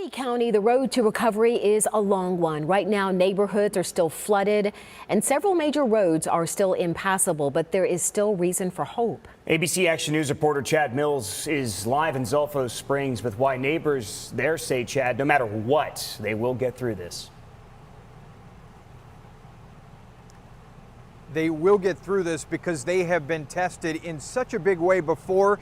Hardee County, the road to recovery is a long one. Right now, neighborhoods are still flooded and several major roads are still impassable, but there is still reason for hope. ABC Action News reporter Chad Mills is live in Zolfo Springs with why neighbors there say, Chad, no matter what, they will get through this. They will get through this because they have been tested in such a big way before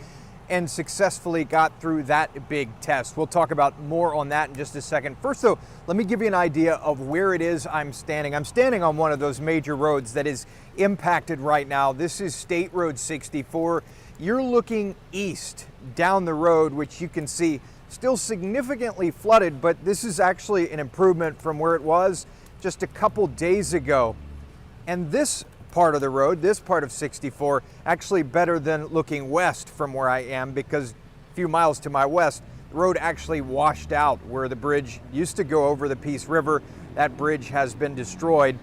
and successfully got through that big test. We'll talk about more on that in just a second. First, though, let me give you an idea of where it is I'm standing. I'm standing on one of those major roads that is impacted right now. This is State Road 64. You're looking east down the road, which you can see still significantly flooded, but this is actually an improvement from where it was just a couple days ago. And this part of the road, this part of 64, actually better than looking west from where I am, because a few miles to my west, the road actually washed out where the bridge used to go over the Peace River. That bridge has been destroyed.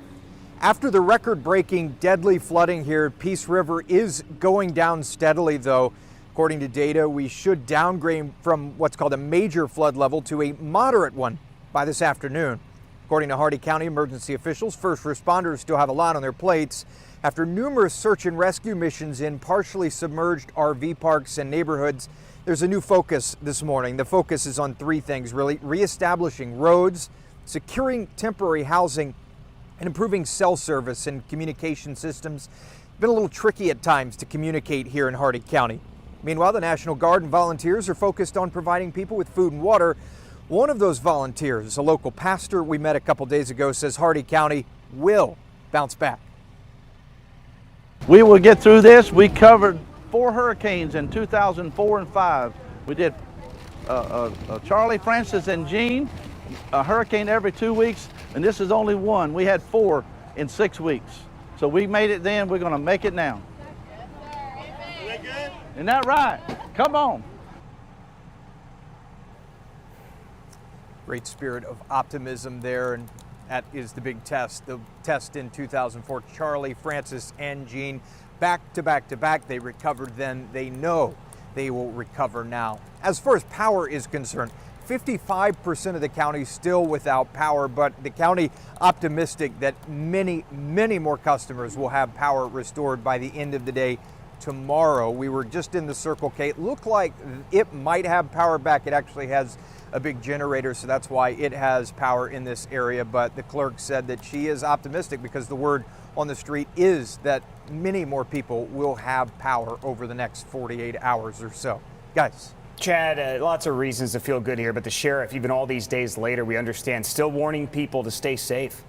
After the record-breaking deadly flooding here, Peace River is going down steadily, though. According to data, we should downgrade from what's called a major flood level to a moderate one by this afternoon. According to Hardee County emergency officials, first responders still have a lot on their plates after numerous search and rescue missions in partially submerged RV parks and neighborhoods. There's a new focus this morning. The focus is on three things, really: reestablishing roads, securing temporary housing, and improving cell service and communication systems. It's been a little tricky at times to communicate here in Hardee County. Meanwhile, the National Guard and volunteers are focused on providing people with food and water. One of those volunteers, a local pastor we met a couple days ago, says Hardee County will bounce back. We will get through this. We covered 4 hurricanes in 2004 and 5. We did Charlie, Francis, and Jean, a hurricane every 2 weeks, and this is only one. We had 4 in 6 weeks. So we made it then, we're gonna make it now. Isn't that right? Come on. Great spirit of optimism there, and that is the big test. The test in 2004, Charlie, Francis, and Jean, back to back to back. They recovered then. They know they will recover now. As far as power is concerned, 55% of the county still without power, but the county optimistic that many, many more customers will have power restored by the end of the day tomorrow. We were just in the Circle K. It looked like it might have power back. It actually has a big generator, so that's why it has power in this area. But the clerk said that she is optimistic because the word on the street is that many more people will have power over the next 48 hours or so. Guys. Chad, lots of reasons to feel good here, but the sheriff, even all these days later, we understand, still warning people to stay safe.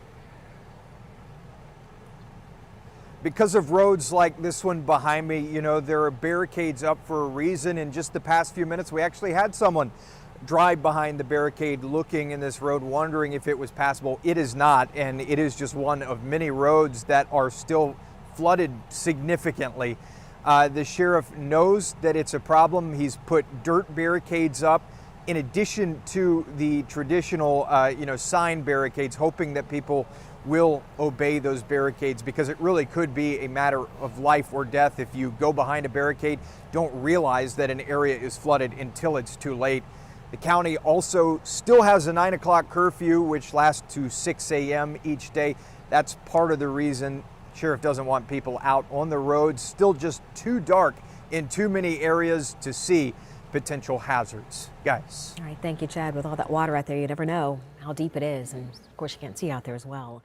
Because of roads like this one behind me, you know, there are barricades up for a reason. In just the past few minutes, we actually had someone drive behind the barricade looking in this road, wondering if it was passable. It is not, and it is just one of many roads that are still flooded significantly. The sheriff knows that it's a problem. He's put dirt barricades up in addition to the traditional, sign barricades, hoping that people will obey those barricades, because it really could be a matter of life or death if you go behind a barricade, don't realize that an area is flooded until it's too late. The county also still has a 9 o'clock curfew, which lasts to 6 a.m. each day. That's part of the reason sheriff doesn't want people out on the roads. Still just too dark in too many areas to see potential hazards. Guys. All right, thank you, Chad. With all that water out there, you never know how deep it is, and of course you can't see out there as well.